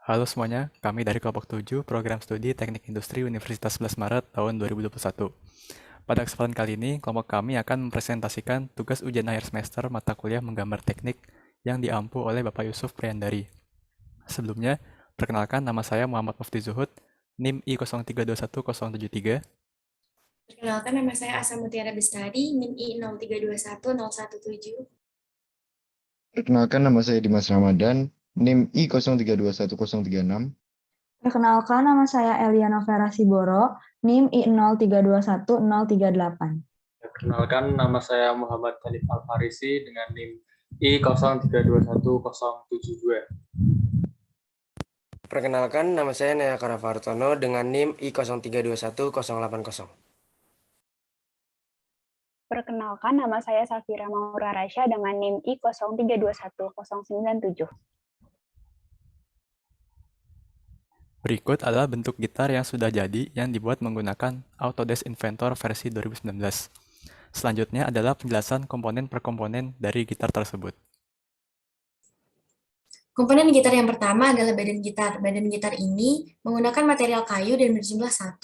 Halo semuanya, kami dari kelompok 7 Program Studi Teknik Industri Universitas 11 Maret tahun 2021. Pada kesempatan kali ini, kelompok kami akan mempresentasikan tugas ujian akhir semester mata kuliah menggambar teknik yang diampu oleh Bapak Yusuf Priandari. Sebelumnya, perkenalkan nama saya Muhammad Mufti Zuhud, NIM I03210073. Perkenalkan, nama saya Asa Mutiara Bestari, NIM I03210117. Perkenalkan, nama saya Dimas Ramadan, NIM I03210036. Perkenalkan, nama saya Eliana Vera Siboro, NIM I03210038. Perkenalkan, nama saya Muhammad Khalif Al-Farisi dengan NIM I03211072. Perkenalkan, nama saya Naya Karavartono dengan NIM I03210080. Perkenalkan, nama saya Safira Maura Rasya dengan NIM I03210097. Berikut adalah bentuk gitar yang sudah jadi yang dibuat menggunakan Autodesk Inventor versi 2019. Selanjutnya adalah penjelasan komponen per komponen dari gitar tersebut. Komponen gitar yang pertama adalah badan gitar. Badan gitar ini menggunakan material kayu dan berjumlah 1.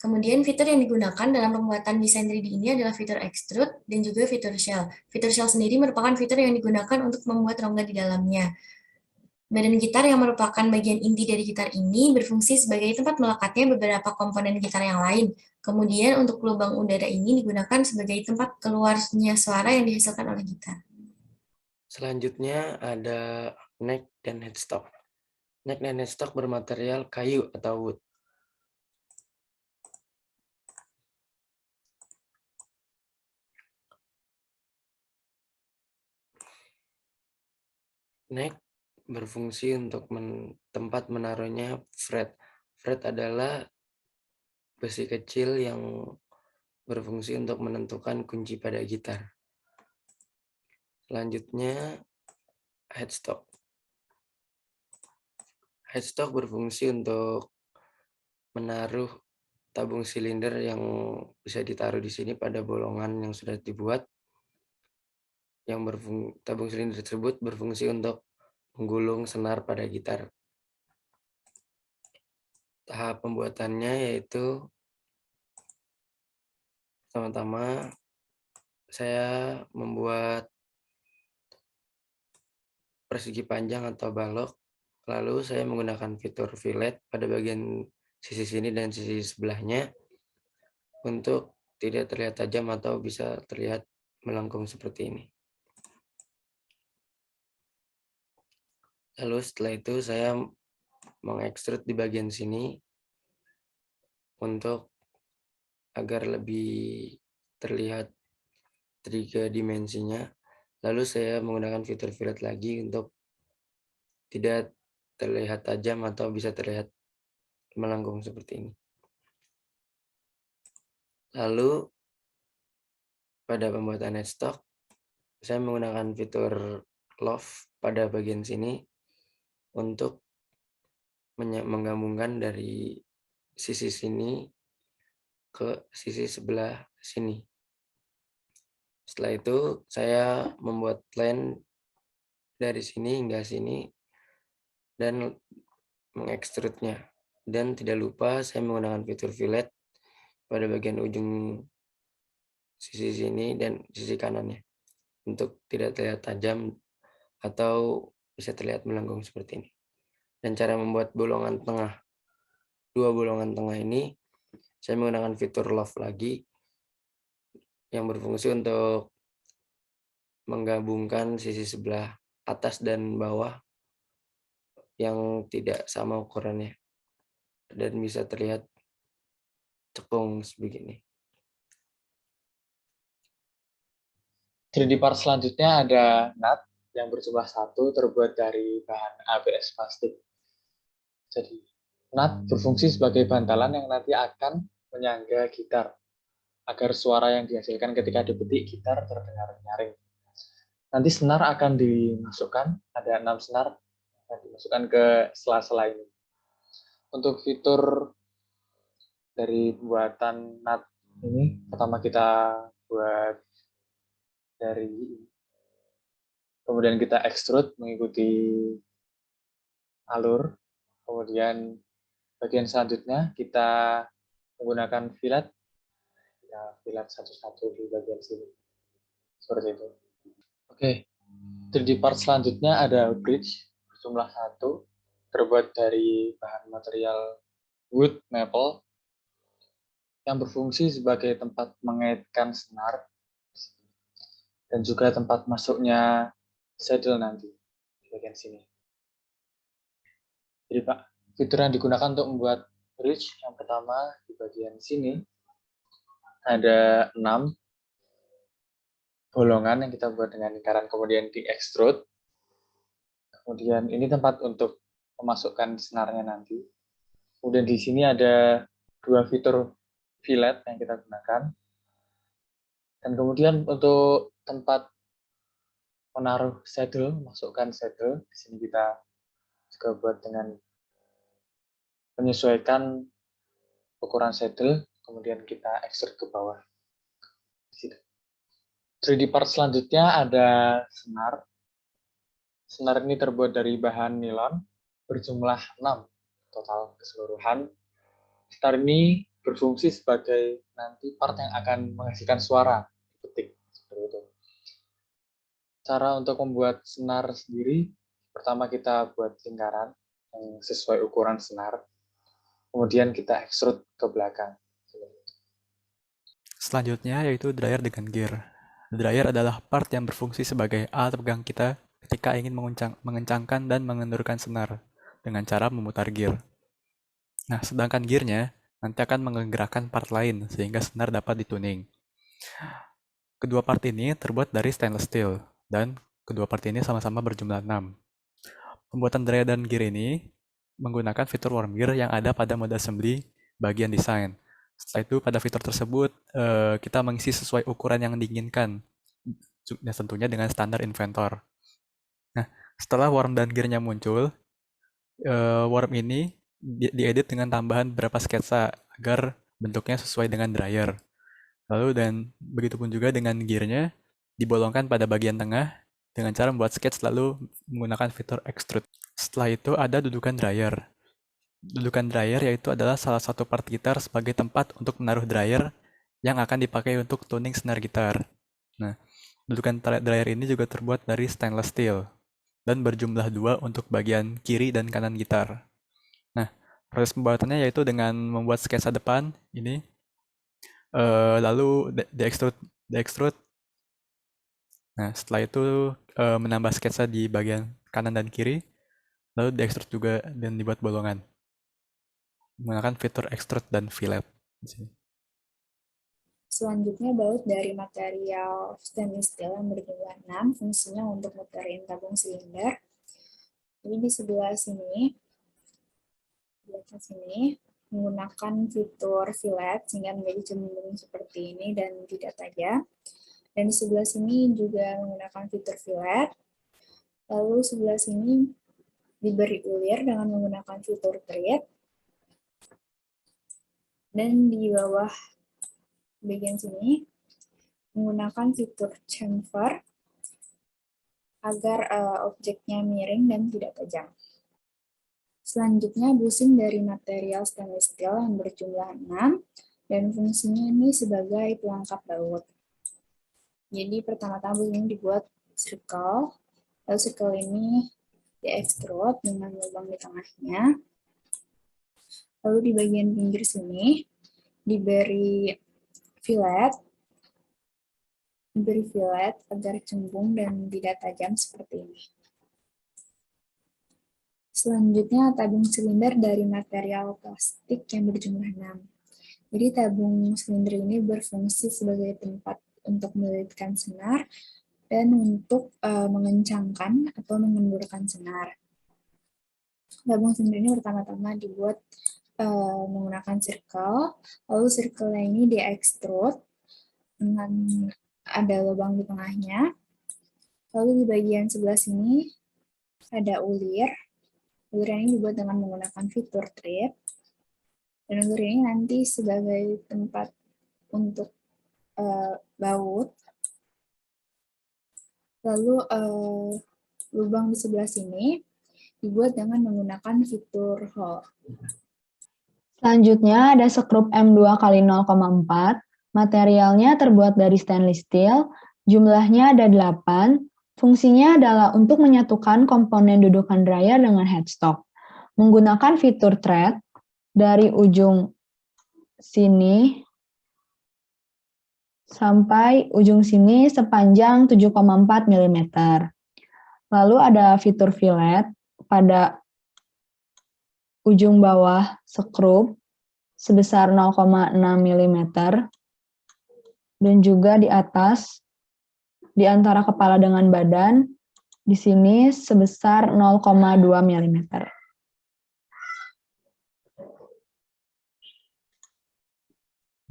Kemudian fitur yang digunakan dalam pembuatan desain 3D ini adalah fitur extrude dan juga fitur shell. Fitur shell sendiri merupakan fitur yang digunakan untuk membuat rongga di dalamnya. Badan gitar yang merupakan bagian inti dari gitar ini berfungsi sebagai tempat melekatnya beberapa komponen gitar yang lain. Kemudian untuk lubang udara ini digunakan sebagai tempat keluarnya suara yang dihasilkan oleh gitar. Selanjutnya ada neck dan headstock. Neck dan headstock bermaterial kayu atau wood. Neck berfungsi untuk tempat menaruhnya fret. Fret adalah besi kecil yang berfungsi untuk menentukan kunci pada gitar. Selanjutnya headstock. Headstock berfungsi untuk menaruh tabung silinder yang bisa ditaruh di sini pada bolongan yang sudah dibuat. Tabung silinder tersebut berfungsi untuk menggulung senar pada gitar. Tahap pembuatannya yaitu pertama-tama saya membuat persegi panjang atau balok, lalu saya menggunakan fitur fillet pada bagian sisi sini dan sisi sebelahnya untuk tidak terlihat tajam atau bisa terlihat melengkung seperti ini. Lalu setelah itu saya mengekstrut di bagian sini untuk agar lebih terlihat 3 dimensinya. Lalu saya menggunakan fitur fillet lagi untuk tidak terlihat tajam atau bisa terlihat melengkung seperti ini. Lalu pada pembuatan headstock, saya menggunakan fitur loft pada bagian sini untuk menggabungkan dari sisi sini ke sisi sebelah sini. Setelah itu saya membuat line dari sini hingga sini dan mengekstrutnya. Dan tidak lupa saya menggunakan fitur fillet pada bagian ujung sisi sini dan sisi kanannya untuk tidak terlihat tajam atau bisa terlihat melengkung seperti ini. Dan cara membuat bolongan tengah, 2 bolongan tengah ini saya menggunakan fitur loft lagi yang berfungsi untuk menggabungkan sisi sebelah atas dan bawah yang tidak sama ukurannya dan bisa terlihat cekung sebegini. Jadi di part selanjutnya ada nut yang berjumlah 1 terbuat dari bahan ABS plastik. Jadi nut berfungsi sebagai bantalan yang nanti akan menyangga gitar agar suara yang dihasilkan ketika dipetik gitar terdengar nyaring. Nanti senar akan dimasukkan, ada 6 senar yang dimasukkan ke sela-sela ini. Untuk fitur dari pembuatan nut ini, pertama kita buat dari ini. Kemudian kita extrude mengikuti alur. Kemudian bagian selanjutnya kita menggunakan fillet. Kita fillet satu-satu di bagian sini. Seperti itu. Oke, 3D part selanjutnya ada bridge berjumlah 1, terbuat dari bahan material wood maple yang berfungsi sebagai tempat mengaitkan senar dan juga tempat masuknya saddle nanti di bagian sini. Jadi Pak, fitur yang digunakan untuk membuat bridge yang pertama di bagian sini ada 6 bolongan yang kita buat dengan lingkaran, kemudian di extrude. Kemudian ini tempat untuk memasukkan senarnya nanti. Kemudian di sini ada 2 fitur fillet yang kita gunakan. Dan kemudian untuk tempat menaruh saddle, masukkan saddle, di sini kita juga buat dengan menyesuaikan ukuran saddle, kemudian kita extrude ke bawah. 3D part selanjutnya ada senar. Senar ini terbuat dari bahan nilon berjumlah 6 total keseluruhan. Senar ini berfungsi sebagai nanti part yang akan menghasilkan suara ketik seperti itu. Cara untuk membuat senar sendiri, pertama kita buat lingkaran yang sesuai ukuran senar, kemudian kita extrude ke belakang. Selanjutnya yaitu dryer dengan gear. Dryer adalah part yang berfungsi sebagai alat pegang kita ketika ingin mengencangkan dan mengendurkan senar dengan cara memutar gear. Nah, sedangkan gearnya nanti akan menggerakkan part lain sehingga senar dapat dituning. Kedua part ini terbuat dari stainless steel dan kedua part ini sama-sama berjumlah 6. Pembuatan dryer dan gear ini menggunakan fitur worm gear yang ada pada mode assembly bagian desain. Setelah itu pada fitur tersebut kita mengisi sesuai ukuran yang diinginkan dan tentunya dengan standar inventor. Nah, setelah worm dan gearnya muncul, worm ini diedit dengan tambahan beberapa sketsa agar bentuknya sesuai dengan dryer. Lalu dan begitu pun juga dengan gearnya dibolongkan pada bagian tengah dengan cara membuat sketch lalu menggunakan fitur extrude. Setelah itu ada dudukan dryer. Dudukan dryer yaitu adalah salah satu part gitar sebagai tempat untuk menaruh dryer yang akan dipakai untuk tuning senar gitar. Nah, dudukan dryer ini juga terbuat dari stainless steel dan berjumlah 2 untuk bagian kiri dan kanan gitar. Nah, proses pembuatannya yaitu dengan membuat sketsa depan ini, lalu di-extrude. Nah, setelah itu menambah sketsa di bagian kanan dan kiri, lalu di-extrude juga dan dibuat bolongan menggunakan fitur extrude dan fillet. Selanjutnya baut dari material stainless steel yang berjumlah 6, fungsinya untuk muterin tabung silinder. Jadi di sebelah sini, di atas sini, menggunakan fitur fillet sehingga menjadi cembung seperti ini dan tidak tajam. Dan di sebelah sini juga menggunakan fitur fillet. Lalu sebelah sini diberi ulir dengan menggunakan fitur thread. Dan di bawah bagian sini menggunakan fitur chamfer agar objeknya miring dan tidak tajam. Selanjutnya bushing dari material stainless steel yang berjumlah 6 dan fungsinya ini sebagai pelengkap baut. Jadi pertama-tama bushing dibuat circle, lalu circle ini di-extrude dengan lubang di tengahnya. Lalu di bagian pinggir sini diberi fillet agar cembung dan tidak tajam seperti ini. Selanjutnya tabung silinder dari material plastik yang berjumlah 6. Jadi tabung silinder ini berfungsi sebagai tempat untuk melilitkan senar dan untuk mengencangkan atau mengendurkan senar. Tabung silinder ini pertama-tama dibuat menggunakan circle, lalu circle ini di-extrude dengan ada lubang di tengahnya, lalu di bagian sebelah sini ada ulir ini dibuat dengan menggunakan fitur thread, dan ulir ini nanti sebagai tempat untuk baut, lalu lubang di sebelah sini dibuat dengan menggunakan fitur Hall. Selanjutnya ada sekrup M2 x 0,4. Materialnya terbuat dari stainless steel. Jumlahnya ada 8. Fungsinya adalah untuk menyatukan komponen dudukan dryer dengan headstock. Menggunakan fitur thread dari ujung sini sampai ujung sini sepanjang 7,4 mm. Lalu ada fitur fillet pada ujung bawah sekrup sebesar 0,6 mm dan juga di atas di antara kepala dengan badan di sini sebesar 0,2 mm.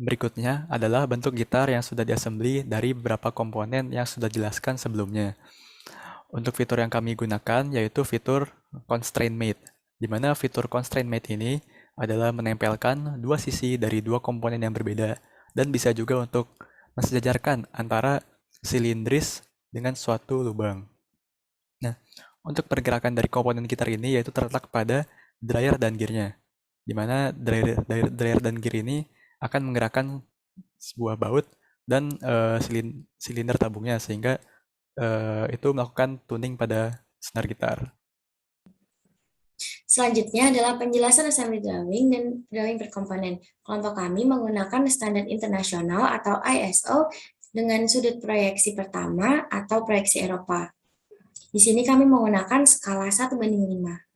Berikutnya adalah bentuk gitar yang sudah diassembly dari beberapa komponen yang sudah dijelaskan sebelumnya. Untuk fitur yang kami gunakan yaitu fitur Constraint Mate, di mana fitur Constraint Mate ini adalah menempelkan dua sisi dari dua komponen yang berbeda dan bisa juga untuk mensejajarkan antara silindris dengan suatu lubang. Nah, untuk pergerakan dari komponen gitar ini yaitu terletak pada dryer dan gearnya, di mana dryer dan gear ini akan menggerakkan sebuah baut dan silinder tabungnya sehingga itu melakukan tuning pada senar gitar. Selanjutnya adalah penjelasan assembly drawing dan drawing per komponen. Kelompok kami menggunakan standar internasional atau ISO dengan sudut proyeksi pertama atau proyeksi Eropa. Di sini kami menggunakan skala 1:5.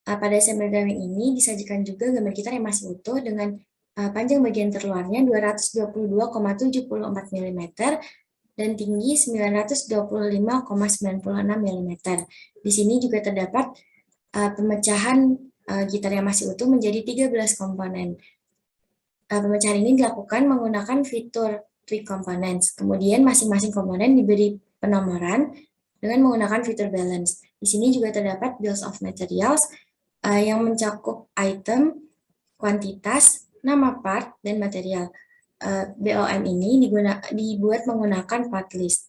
Pada assembly drawing ini disajikan juga gambar gitar yang masih utuh dengan panjang bagian terluarnya 222,74 mm dan tinggi 925,96 mm. Di sini juga terdapat pemecahan gitar yang masih utuh menjadi 13 komponen. Pemecahan ini dilakukan menggunakan fitur Tweak Components. Kemudian masing-masing komponen diberi penomoran dengan menggunakan fitur Balance. Di sini juga terdapat Bills of Materials yang mencakup item, kuantitas, nama part, dan material. BOM ini dibuat menggunakan part list.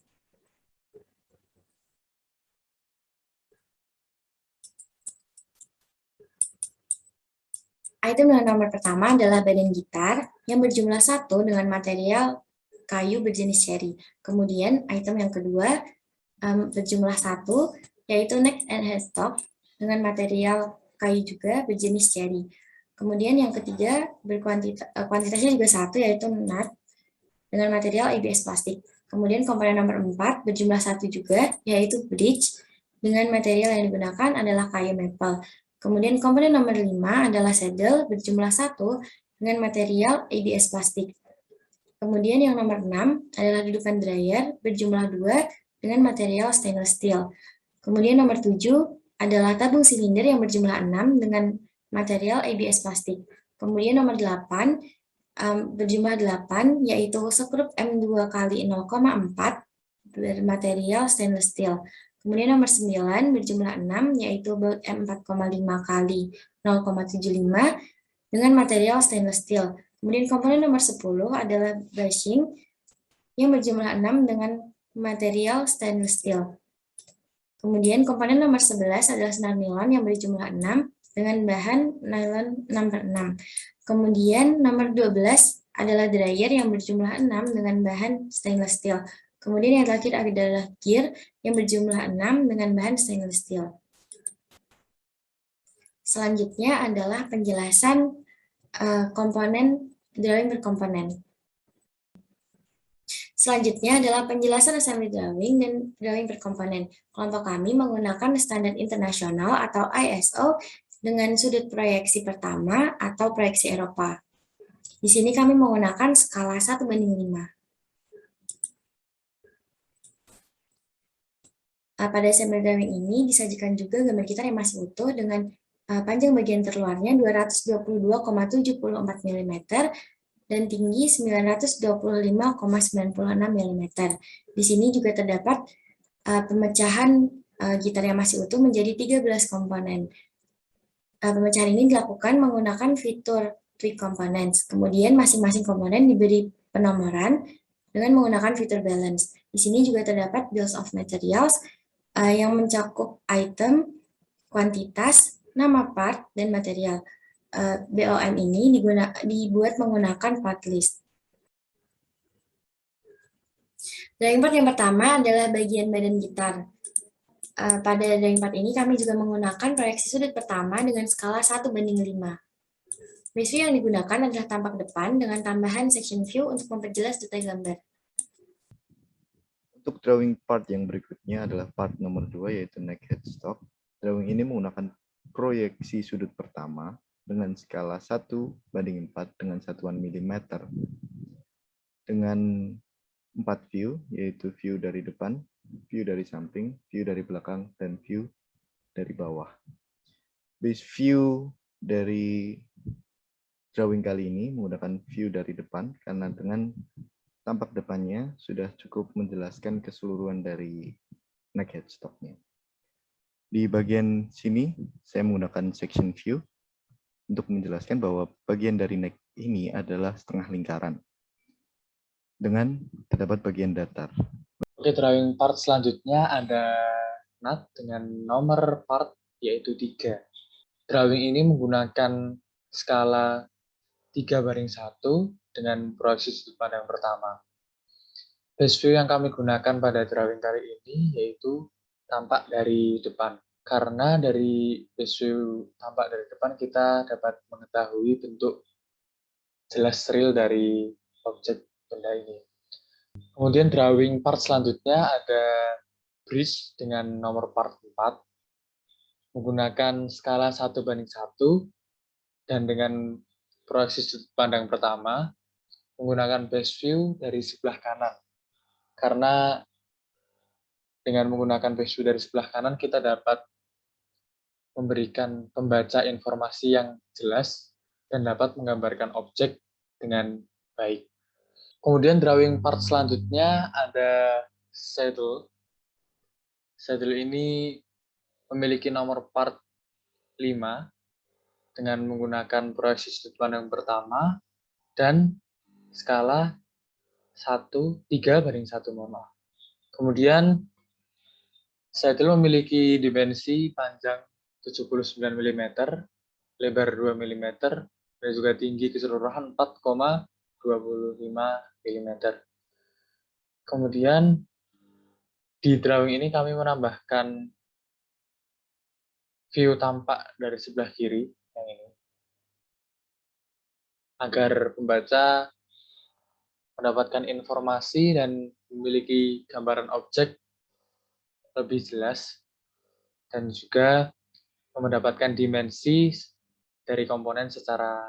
Item dengan nomor pertama adalah badan gitar yang berjumlah 1 dengan material kayu berjenis cherry. Kemudian item yang kedua berjumlah 1 yaitu neck and headstock dengan material kayu juga berjenis cherry. Kemudian yang ketiga kuantitasnya juga 1 yaitu nut dengan material ABS plastik. Kemudian komponen nomor 4 berjumlah 1 juga yaitu bridge dengan material yang digunakan adalah kayu maple. Kemudian komponen nomor 5 adalah saddle berjumlah 1 dengan material ABS plastik. Kemudian yang nomor 6 adalah dudukan dryer berjumlah 2 dengan material stainless steel. Kemudian nomor 7 adalah tabung silinder yang berjumlah 6 dengan material ABS plastik. Kemudian nomor 8 berjumlah 8 yaitu sekrup M2 x 0,4 bermaterial stainless steel. Kemudian nomor 9 berjumlah 6 yaitu baut M4,5 x 0,75 dengan material stainless steel. Kemudian komponen nomor 10 adalah bushing yang berjumlah 6 dengan material stainless steel. Kemudian komponen nomor 11 adalah senar nilon yang berjumlah 6 dengan bahan nylon 6/6. Kemudian nomor 12 adalah dryer yang berjumlah 6 dengan bahan stainless steel. Kemudian yang terakhir adalah gear yang berjumlah 6 dengan bahan stainless steel. Selanjutnya adalah penjelasan komponen drawing per komponen. Selanjutnya adalah penjelasan assembly drawing dan drawing per komponen. Kelompok kami menggunakan standar internasional atau ISO dengan sudut proyeksi pertama atau proyeksi Eropa. Di sini kami menggunakan skala 1:5. Pada assembly drawing ini disajikan juga gambar gitar yang masih utuh dengan panjang bagian terluarnya 222,74 mm dan tinggi 925,96 mm. Di sini juga terdapat pemecahan gitar yang masih utuh menjadi 13 komponen. Pemecahan ini dilakukan menggunakan fitur Tweak Components. Kemudian masing-masing komponen diberi penomoran dengan menggunakan fitur Balance. Di sini juga terdapat bills of materials yang mencakup item, kuantitas, nama part, dan material. BOM ini dibuat menggunakan part list. Drawing part yang pertama adalah bagian badan gitar. Pada drawing part ini kami juga menggunakan proyeksi sudut pertama dengan skala 1:5. Base view yang digunakan adalah tampak depan dengan tambahan section view untuk memperjelas detail gambar. Untuk drawing part yang berikutnya adalah part nomor 2, yaitu neck headstock. Drawing ini menggunakan proyeksi sudut pertama dengan skala 1:4 dengan satuan milimeter. Dengan 4 view, yaitu view dari depan, view dari samping, view dari belakang, dan view dari bawah. Base view dari drawing kali ini menggunakan view dari depan karena dengan tampak depannya sudah cukup menjelaskan keseluruhan dari neck headstock-nya. Di bagian sini saya menggunakan section view untuk menjelaskan bahwa bagian dari neck ini adalah setengah lingkaran dengan terdapat bagian datar. Oke, drawing part selanjutnya ada nut dengan nomor part yaitu 3. Drawing ini menggunakan skala 3:1 dengan proyeksi sudut pandang pertama. Base view yang kami gunakan pada drawing kali ini yaitu tampak dari depan. Karena dari base view tampak dari depan, kita dapat mengetahui bentuk jelas real dari objek benda ini. Kemudian drawing part selanjutnya ada bridge dengan nomor part 4 menggunakan skala 1:1 dan dengan proyeksi sudut pandang pertama menggunakan base view dari sebelah kanan. Karena dengan menggunakan base view dari sebelah kanan kita dapat memberikan pembaca informasi yang jelas dan dapat menggambarkan objek dengan baik. Kemudian drawing part selanjutnya ada saddle. Saddle ini memiliki nomor part 5 dengan menggunakan proyeksi sudut pandang pertama dan skala 3:1, mohon maaf. Kemudian saddle memiliki dimensi panjang 79 mm, lebar 2 mm, dan juga tinggi keseluruhan 4,25 mm. Kemudian di drawing ini kami menambahkan view tampak dari sebelah kiri yang ini agar pembaca mendapatkan informasi dan memiliki gambaran objek lebih jelas dan juga mendapatkan dimensi dari komponen secara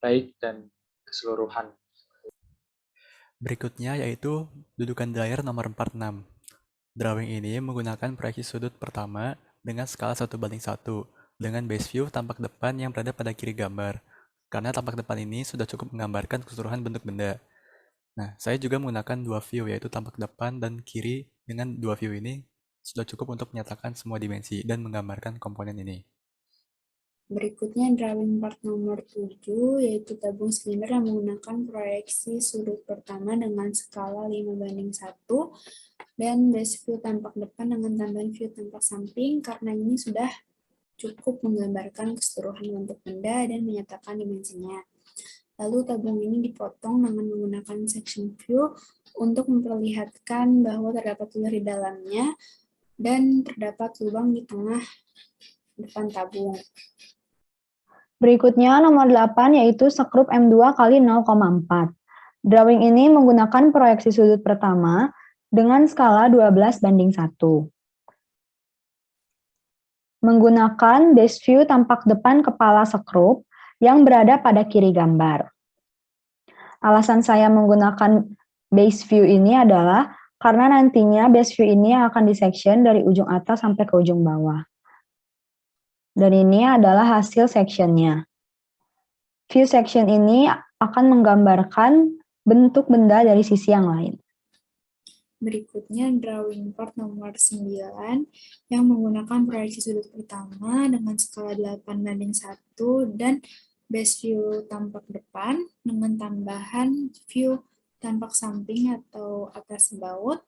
baik dan keseluruhan. Berikutnya yaitu dudukan dryer nomor 46. Drawing ini menggunakan proyeksi sudut pertama dengan skala 1:1 dengan base view tampak depan yang berada pada kiri gambar. Karena tampak depan ini sudah cukup menggambarkan keseluruhan bentuk benda. Nah, saya juga menggunakan dua view, yaitu tampak depan dan kiri. Dengan dua view ini sudah cukup untuk menyatakan semua dimensi dan menggambarkan komponen ini. Berikutnya drawing part nomor 7, yaitu tabung silinder yang menggunakan proyeksi sudut pertama dengan skala 5:1 dan base view tampak depan dengan tambahan view tampak samping karena ini sudah cukup menggambarkan keseluruhan bentuk benda dan menyatakan dimensinya. Lalu tabung ini dipotong dengan menggunakan section view untuk memperlihatkan bahwa terdapat telur di dalamnya dan terdapat lubang di tengah depan tabung. Berikutnya nomor 8 yaitu sekrup M2 kali 0,4. Drawing ini menggunakan proyeksi sudut pertama dengan skala 12:1. Menggunakan base view tampak depan kepala sekrup yang berada pada kiri gambar. Alasan saya menggunakan base view ini adalah karena nantinya base view ini akan disection dari ujung atas sampai ke ujung bawah. Dan ini adalah hasil sectionnya. View section ini akan menggambarkan bentuk benda dari sisi yang lain. Berikutnya drawing part nomor 9 yang menggunakan proyeksi sudut pertama dengan skala 8:1 dan base view tampak depan dengan tambahan view tampak samping atau atas baut.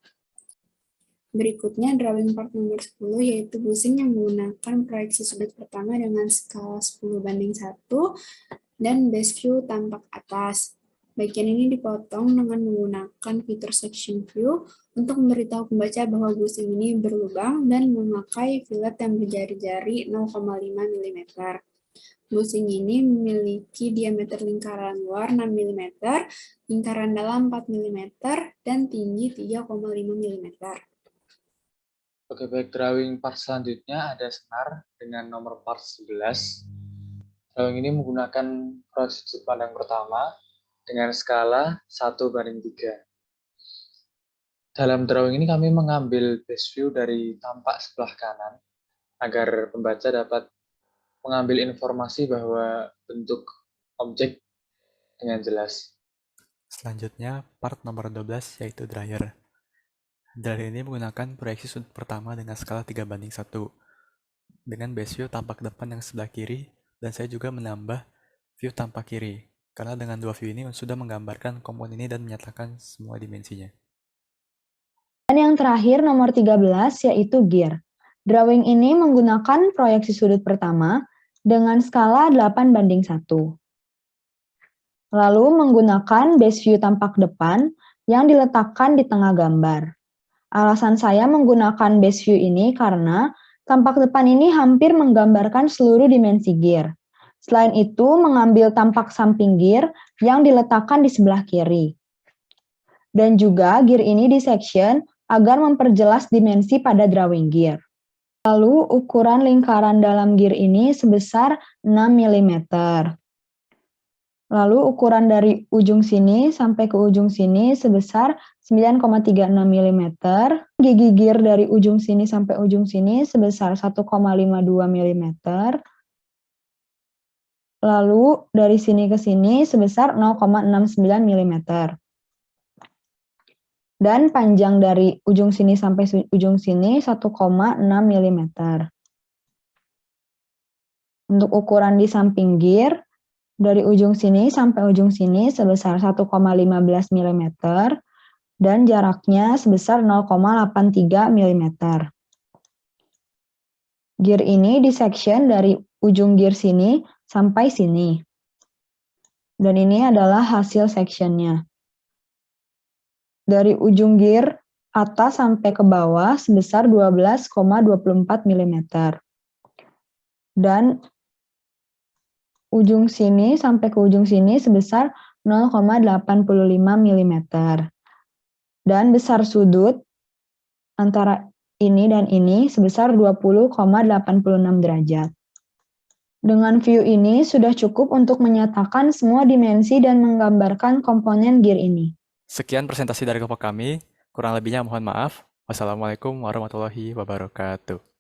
Berikutnya drawing part nomor 10 yaitu busing yang menggunakan proyeksi sudut pertama dengan skala 10:1 dan base view tampak atas. Bagian ini dipotong dengan menggunakan fitur section view untuk memberitahu pembaca bahwa busing ini berlubang dan memakai fillet yang berjari-jari 0,5 mm. Busing ini memiliki diameter lingkaran luar 6 mm, lingkaran dalam 4 mm, dan tinggi 3,5 mm. Oke, baik, drawing part selanjutnya ada senar dengan nomor part 11. Drawing ini menggunakan proyeksi sudut pandang pertama dengan skala 1:3. Dalam drawing ini kami mengambil base view dari tampak sebelah kanan agar pembaca dapat mengambil informasi bahwa bentuk objek dengan jelas. Selanjutnya, part nomor 12 yaitu dryer. Dryer ini menggunakan proyeksi sudut pertama dengan skala 3:1 dengan base view tampak depan yang sebelah kiri, dan saya juga menambah view tampak kiri karena dengan dua view ini sudah menggambarkan komponen ini dan menyatakan semua dimensinya. Dan yang terakhir nomor 13 yaitu gear. Drawing ini menggunakan proyeksi sudut pertama dengan skala 8:1. Lalu menggunakan base view tampak depan yang diletakkan di tengah gambar. Alasan saya menggunakan base view ini karena tampak depan ini hampir menggambarkan seluruh dimensi gear. Selain itu, mengambil tampak samping gear yang diletakkan di sebelah kiri. Dan juga gear ini di-section agar memperjelas dimensi pada drawing gear. Lalu, ukuran lingkaran dalam gear ini sebesar 6 mm. Lalu, ukuran dari ujung sini sampai ke ujung sini sebesar 9,36 mm. Gigi gear dari ujung sini sampai ujung sini sebesar 1,52 mm. Lalu dari sini ke sini sebesar 0,69 mm. Dan panjang dari ujung sini sampai ujung sini 1,6 mm. Untuk ukuran di samping gear, dari ujung sini sampai ujung sini sebesar 1,15 mm dan jaraknya sebesar 0,83 mm. Gear ini di-section dari ujung gear sini sampai sini. Dan ini adalah hasil sectionnya. Dari ujung gear atas sampai ke bawah sebesar 12,24 mm. Dan ujung sini sampai ke ujung sini sebesar 0,85 mm. Dan besar sudut antara ini dan ini sebesar 20,86 derajat. Dengan view ini sudah cukup untuk menyatakan semua dimensi dan menggambarkan komponen gear ini. Sekian presentasi dari kelompok kami, kurang lebihnya mohon maaf. Wassalamualaikum warahmatullahi wabarakatuh.